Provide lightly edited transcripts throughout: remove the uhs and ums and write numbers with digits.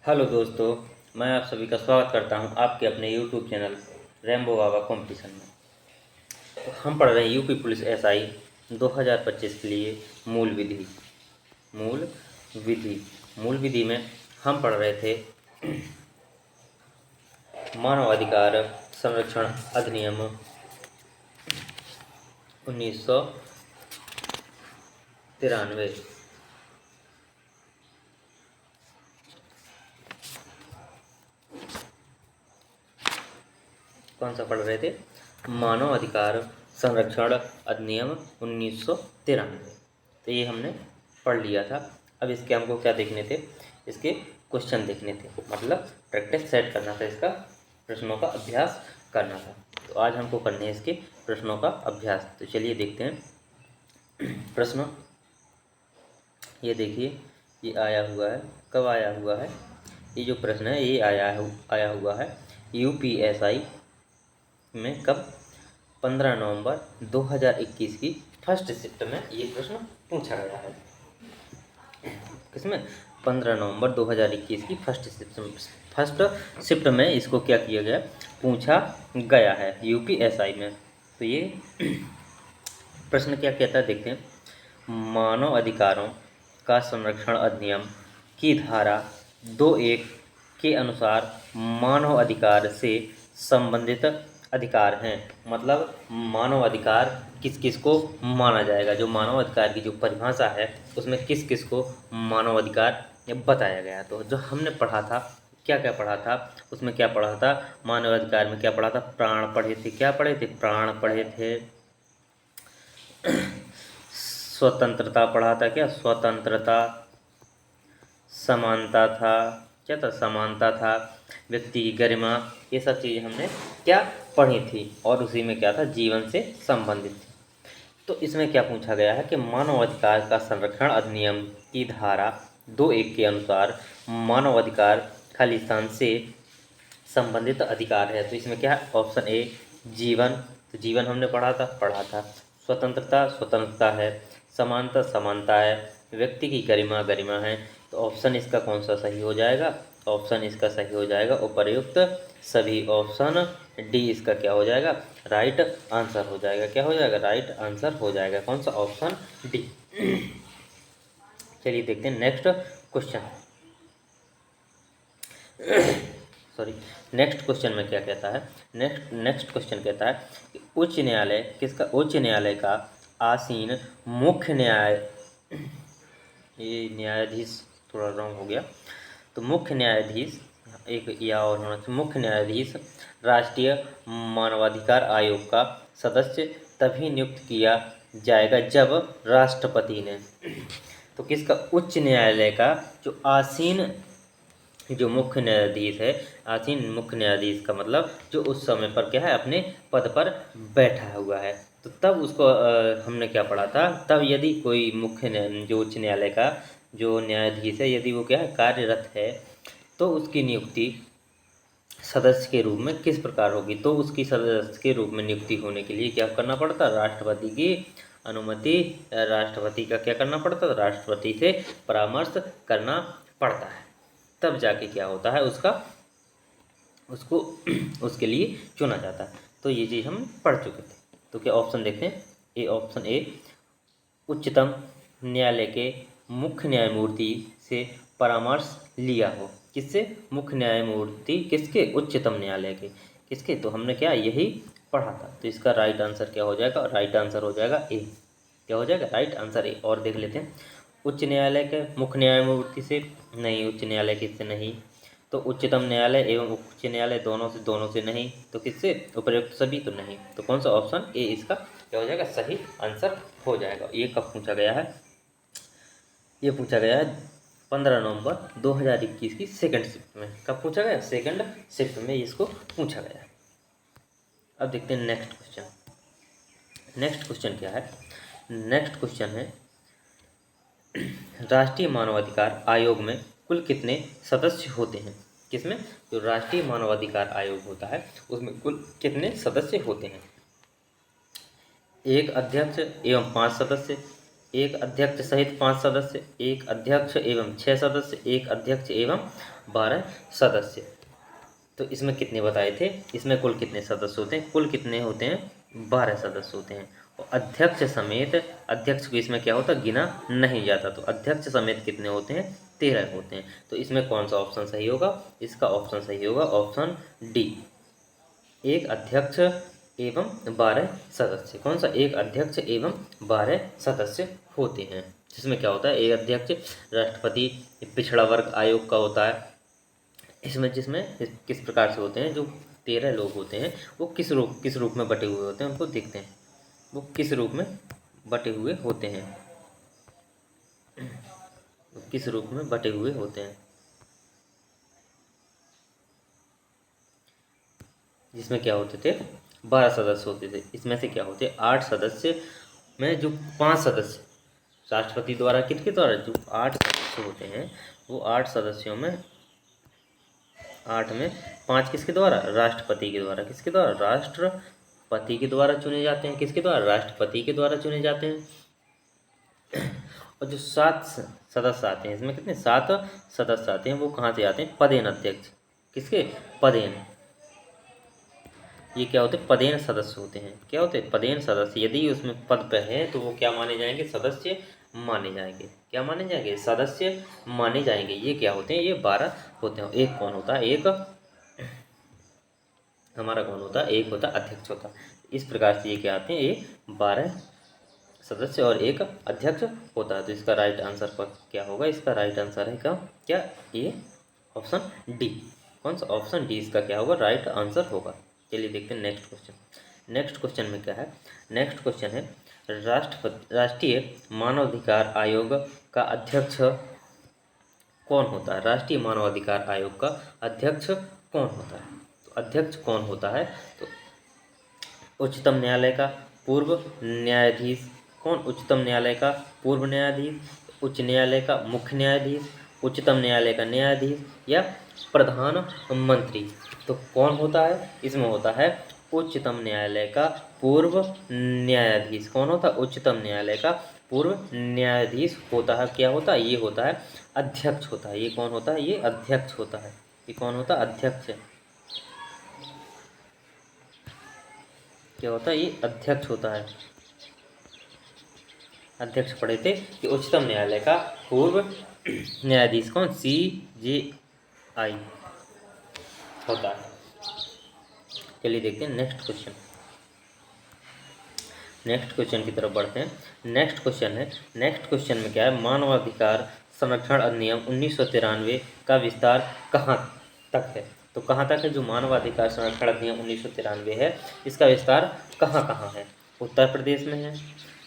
Hello दोस्तों, मैं आप सभी का स्वागत करता हूं आपके अपने यूट्यूब चैनल रेम्बो बाबा कंपटीशन में। तो हम पढ़ रहे हैं यूपी पुलिस एसआई 2025 के लिए मूल विधि। मूल विधि मूल विधि में हम पढ़ रहे थे मानवाधिकार संरक्षण अधिनियम 1993। कौन सा पढ़ रहे थे? मानव अधिकार संरक्षण अधिनियम 1993। तो ये हमने पढ़ लिया था। अब इसके हमको क्या देखने थे? इसके क्वेश्चन देखने थे, मतलब प्रैक्टिस सेट करना था, इसका प्रश्नों का अभ्यास करना था। तो आज हमको करने हैं इसके प्रश्नों का अभ्यास। तो चलिए देखते हैं प्रश्न। ये देखिए, ये आया हुआ है। कब आया हुआ है? ये जो प्रश्न है ये आया हुआ है यूपीएसआई में। कब? 15 नवंबर 2021 की फर्स्ट शिफ्ट में ये प्रश्न पूछा गया है। किसमें? 15 नवंबर 2021 की फर्स्ट शिफ्ट में इसको क्या किया गया? पूछा गया है यूपीएसआई में। तो ये प्रश्न क्या कहता है देखते हैं। मानव अधिकारों का संरक्षण अधिनियम की धारा 2(1) के अनुसार मानव अधिकार से संबंधित अधिकार हैं। मतलब मानव अधिकार किस किस को माना जाएगा? जो मानव अधिकार की जो परिभाषा है उसमें किस किस को मानव अधिकार बताया गया। तो जो हमने पढ़ा था, क्या क्या पढ़ा था उसमें? क्या पढ़ा था मानव अधिकार में? क्या पढ़ा था? प्राण पढ़े थे। क्या पढ़े थे? प्राण पढ़े थे। स्वतंत्रता पढ़ा था। क्या? स्वतंत्रता। समानता था। क्या था? समानता था। व्यक्ति की गरिमा। ये सब चीज़ें हमने क्या पढ़ी थी? और उसी में क्या था? जीवन से संबंधित थी। तो इसमें क्या पूछा गया है कि मानव अधिकार का संरक्षण अधिनियम की धारा 2(1) के अनुसार मानव अधिकार खालिस्तान से संबंधित अधिकार है। तो इसमें क्या है? ऑप्शन ए जीवन। तो जीवन हमने पढ़ा था। स्वतंत्रता है। समानता समानता है। व्यक्ति की गरिमा है। तो ऑप्शन इसका कौन सा सही हो जाएगा? ऑप्शन इसका सही हो जाएगा उपर्युक्त सभी। ऑप्शन डी इसका क्या हो जाएगा? राइट आंसर हो जाएगा। क्या हो जाएगा? राइट आंसर हो जाएगा। कौन सा? Option D. चलिए देखते हैं next question. Sorry, next question में क्या कहता है? नेक्स्ट क्वेश्चन कहता है कि उच्च न्यायालय किसका? उच्च न्यायालय का आसीन मुख्य ये न्यायाधीश थोड़ा रॉन्ग हो गया। तो मुख्य न्यायाधीश, एक या और होना चाहिए, मुख्य न्यायाधीश राष्ट्रीय मानवाधिकार आयोग का सदस्य तभी नियुक्त किया जाएगा जब राष्ट्रपति ने। तो किसका? उच्च न्यायालय का जो आसीन जो मुख्य न्यायाधीश है, आसीन मुख्य न्यायाधीश का मतलब जो उस समय पर क्या है? अपने पद पर बैठा हुआ है। तो तब उसको हमने क्या पढ़ा था? तब यदि कोई जो उच्च न्यायालय का जो न्यायाधीश है, यदि वो क्या है? कार्यरत है, तो उसकी नियुक्ति सदस्य के रूप में किस प्रकार होगी? तो उसकी सदस्य के रूप में नियुक्ति होने के लिए क्या करना पड़ता? राष्ट्रपति की अनुमति, राष्ट्रपति का क्या करना पड़ता? राष्ट्रपति से परामर्श करना पड़ता है। तब जाके क्या होता है? उसको उसके लिए चुना जाता है। तो ये चीज़ हम पढ़ चुके थे। तो क्या ऑप्शन देखते हैं? ए, ऑप्शन ए उच्चतम न्यायालय के मुख्य न्यायमूर्ति से परामर्श लिया हो। किससे? मुख्य न्यायमूर्ति किसके? उच्चतम न्यायालय के। किसके? तो हमने क्या यही पढ़ा था। तो इसका राइट आंसर क्या हो जाएगा? राइट आंसर हो जाएगा ए। क्या हो जाएगा? Right answer A. और देख लेते हैं। उच्च न्यायालय के मुख्य न्यायमूर्ति से नहीं, उच्च न्यायालय किससे नहीं? तो उच्चतम न्यायालय एवं उच्च न्यायालय दोनों से नहीं। तो किससे? उपर्युक्त सभी तो नहीं। तो कौन सा? ऑप्शन ए इसका क्या हो जाएगा? सही आंसर हो जाएगा। ये कब पूछा गया है? ये पूछा गया है 15 नवंबर 2021 की सेकंड शिफ्ट में। कब पूछा गया? सेकंड शिफ्ट में इसको पूछा गया है। अब देखते हैं नेक्स्ट क्वेश्चन। नेक्स्ट क्वेश्चन क्या है? नेक्स्ट क्वेश्चन है राष्ट्रीय मानवाधिकार आयोग में कुल कितने सदस्य होते हैं? किसमें? जो राष्ट्रीय मानवाधिकार आयोग होता है उसमें कुल कितने सदस्य होते हैं? 1 अध्यक्ष एवं 5 सदस्य, एक अध्यक्ष सहित 5 सदस्य, एक अध्यक्ष एवं 6 सदस्य, एक अध्यक्ष एवं 12 सदस्य। तो इसमें कितने बताए थे, इसमें कुल कितने सदस्य होते हैं, कुल कितने होते हैं, 12 सदस्य होते हैं। और अध्यक्ष समेत, अध्यक्ष को इसमें क्या होता, गिना नहीं जाता, तो अध्यक्ष समेत कितने होते हैं, 13 होते हैं। तो इसमें कौन सा ऑप्शन सही होगा, इसका ऑप्शन सही होगा ऑप्शन डी, एक अध्यक्ष एवं 12 सदस्य। कौन सा, एक अध्यक्ष एवं 12 सदस्य होते हैं, जिसमें क्या होता है, एक अध्यक्ष राष्ट्रपति पिछड़ा वर्ग आयोग का होता है। इसमें जिसमें किस प्रकार से होते हैं, जो 13 लोग होते हैं वो किस रूप में बटे हुए होते हैं, उनको देखते हैं, वो किस रूप में बटे हुए होते हैं, वो किस रूप में बटे हुए होते हैं। जिसमें क्या होते थे, 12 सदस्य होते थे, इसमें से क्या होते, 8 सदस्य में जो 5 सदस्य राष्ट्रपति द्वारा, किसके द्वारा, जो 8 सदस्य होते हैं वो 8 सदस्यों में 8 में 5 किसके द्वारा, राष्ट्रपति के द्वारा, किसके द्वारा, राष्ट्रपति के द्वारा चुने जाते हैं, किसके द्वारा, राष्ट्रपति के द्वारा चुने जाते हैं। और जो 7 सदस्य आते हैं, इसमें कितने, 7 सदस्य आते हैं, वो कहाँ से आते हैं, पदेन अध्यक्ष, किसके, पदेन, ये क्या होते हैं, पदेन सदस्य होते हैं, क्या होते हैं, पदेन सदस्य। यदि उसमें पद पे है तो वो क्या माने जाएंगे, सदस्य माने जाएंगे, क्या माने जाएंगे, सदस्य माने जाएंगे। ये क्या होते हैं, ये 12 होते हैं। एक कौन होता है, एक हमारा कौन होता है, एक होता है अध्यक्ष होता है। इस प्रकार से ये क्या आते हैं, ये 12 सदस्य और एक अध्यक्ष होता है। तो इसका राइट आंसर पर क्या होगा, इसका राइट आंसर है क्या, ये ऑप्शन डी। कौन सा, ऑप्शन डी इसका क्या होगा, राइट आंसर होगा। चलिए देखते हैं नेक्स्ट क्वेश्चन। नेक्स्ट क्वेश्चन में क्या है, नेक्स्ट क्वेश्चन है राष्ट्रीय मानवाधिकार आयोग का अध्यक्ष कौन होता है, राष्ट्रीय मानवाधिकार आयोग का अध्यक्ष कौन होता है। तो अध्यक्ष कौन होता है, तो उच्चतम न्यायालय का पूर्व न्यायाधीश, कौन, उच्चतम न्यायालय का पूर्व न्यायाधीश, उच्च न्यायालय का मुख्य न्यायाधीश, उच्चतम न्यायालय का न्यायाधीश या प्रधानमंत्री। तो कौन होता है, इसमें होता है उच्चतम न्यायालय का पूर्व न्यायाधीश। कौन होता है, उच्चतम न्यायालय का पूर्व न्यायाधीश होता है। क्या होता है, ये होता है अध्यक्ष होता है। ये कौन होता है, ये अध्यक्ष होता है। ये कौन होता है, अध्यक्ष। क्या होता है, ये अध्यक्ष होता है। अध्यक्ष पढ़े थे कि उच्चतम न्यायालय का पूर्व न्यायाधीश कौन, CJI होता है। चलिए देखते हैं नेक्स्ट क्वेश्चन। नेक्स्ट क्वेश्चन की तरफ बढ़ते हैं। नेक्स्ट क्वेश्चन है, नेक्स्ट क्वेश्चन में क्या है, मानवाधिकार संरक्षण अधिनियम 1993 का विस्तार कहाँ तक है। तो कहाँ तक है, जो मानवाधिकार संरक्षण अधिनियम 1993 है, इसका विस्तार कहाँ कहाँ है। उत्तर प्रदेश में है,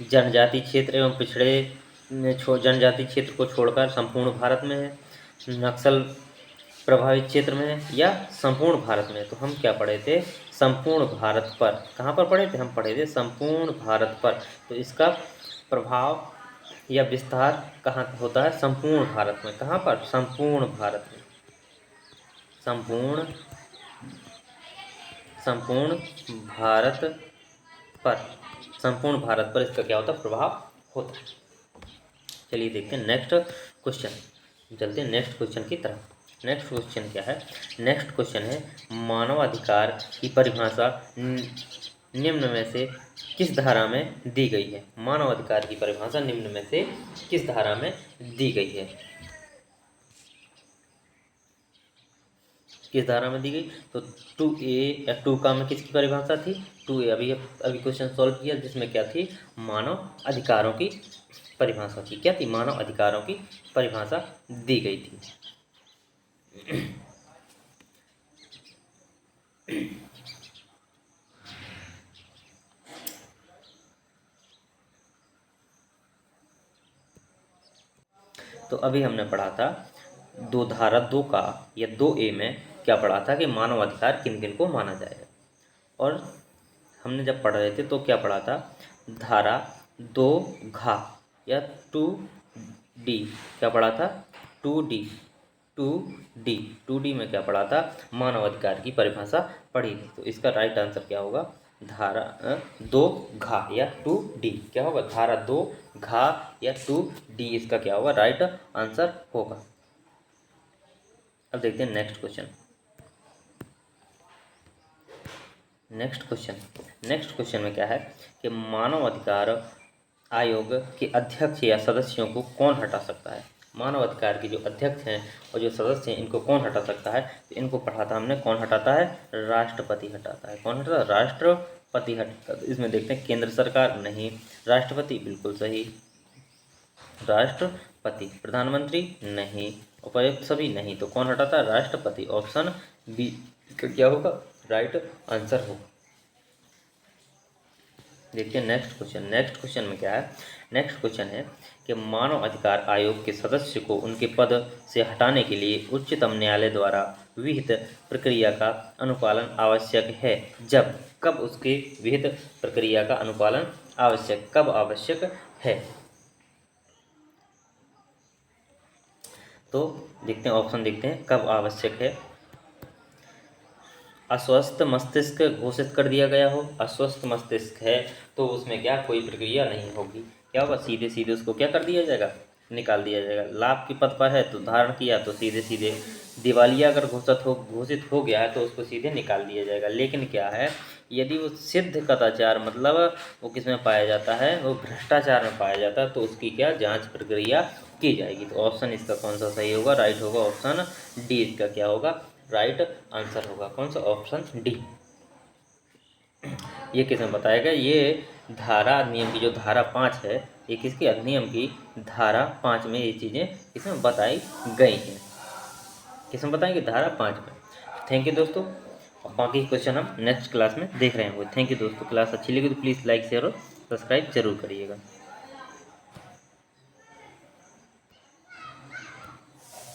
जनजाति क्षेत्र एवं पिछड़े जनजाति क्षेत्र को छोड़कर संपूर्ण भारत में है, नक्सल प्रभावित क्षेत्र में है, या संपूर्ण भारत में। तो हम क्या पढ़े थे, संपूर्ण भारत पर। कहाँ पर पढ़े थे, हम पढ़े थे संपूर्ण भारत पर। तो इसका प्रभाव या विस्तार कहाँ होता है, संपूर्ण भारत में। कहाँ पर, संपूर्ण भारत में, संपूर्ण भारत पर, संपूर्ण भारत पर इसका क्या होता है, प्रभाव होता है। चलिए देखते हैं नेक्स्ट क्वेश्चन, चलते हैं नेक्स्ट क्वेश्चन की तरफ। नेक्स्ट क्वेश्चन क्या है, नेक्स्ट क्वेश्चन है मानवाधिकार की परिभाषा निम्न में से किस धारा में दी गई है। मानवाधिकार की परिभाषा निम्न में से किस धारा में दी गई है, किस धारा में दी गई। तो 2A या 2 का में किसकी परिभाषा थी, 2A। अभी क्वेश्चन सॉल्व किया, जिसमें क्या थी, मानव अधिकारों की परिभाषा थी। क्या थी, मानव अधिकारों की परिभाषा दी गई थी। तो अभी हमने पढ़ा था धारा 2 का या 2A में क्या पढ़ा था कि मानव अधिकार किन किन को माना जाएगा। और हमने जब पढ़ रहे थे तो क्या पढ़ा था, धारा 2 घा या 2D क्या पढ़ा था, 2D में क्या पढ़ा था, मानव अधिकार की परिभाषा पढ़ी थी। तो इसका राइट आंसर क्या होगा, धारा 2 घा या 2 डी क्या होगा, धारा 2 घा या 2 डी इसका क्या होगा, राइट आंसर होगा। अब देखते हैं नेक्स्ट क्वेश्चन। नेक्स्ट क्वेश्चन में क्या है कि मानव अधिकार आयोग के अध्यक्ष या सदस्यों को कौन हटा सकता है। मानव अधिकार के जो अध्यक्ष हैं और जो सदस्य हैं इनको कौन हटा सकता है, तो इनको पढ़ा था हमने, कौन हटाता है, राष्ट्रपति हटाता है। कौन हटाता है, राष्ट्रपति हटाता है। तो इसमें देखते हैं केंद्र सरकार नहीं, राष्ट्रपति बिल्कुल सही, राष्ट्रपति। प्रधानमंत्री नहीं, उपायुक्त सभी नहीं, तो कौन हटाता है, राष्ट्रपति। ऑप्शन बी का क्या होगा, राइट आंसर होगा। देखिए नेक्स्ट क्वेश्चन में क्या है, नेक्स्ट क्वेश्चन है कि मानव अधिकार आयोग के सदस्य को उनके पद से हटाने के लिए उच्चतम न्यायालय द्वारा विहित प्रक्रिया का अनुपालन आवश्यक है जब, कब उसके विहित प्रक्रिया का अनुपालन आवश्यक, कब आवश्यक है। तो देखते हैं ऑप्शन, देखते हैं कब आवश्यक है। अस्वस्थ मस्तिष्क घोषित कर दिया गया हो, अस्वस्थ मस्तिष्क है तो उसमें क्या कोई प्रक्रिया नहीं होगी, क्या होगा, सीधे सीधे उसको क्या कर दिया जाएगा, निकाल दिया जाएगा। लाभ के पद पर है तो धारण किया तो सीधे सीधे, दिवालिया अगर घोषित हो गया है तो उसको सीधे निकाल दिया जाएगा। लेकिन क्या है, यदि वो सिद्ध कदाचार मतलब वो किस में पाया जाता है, वो भ्रष्टाचार में पाया जाता है, तो उसकी क्या जांच प्रक्रिया की जाएगी। तो ऑप्शन इसका कौन सा सही होगा, राइट होगा, ऑप्शन डी इसका क्या होगा, राइट आंसर होगा। कौन सा, ऑप्शन डी। ये किसमें बताया गया, ये धारा अधिनियम की जो धारा 5 है, ये किसकी, अधिनियम की धारा 5 में ये चीज़ें इसमें बताई गई हैं। किसमें बताएंगे, धारा 5 में। थैंक यू दोस्तों, और बाकी क्वेश्चन हम नेक्स्ट क्लास में देख रहे होंगे। थैंक यू दोस्तों, क्लास अच्छी लगी तो प्लीज़ लाइक शेयर और सब्सक्राइब जरूर करिएगा।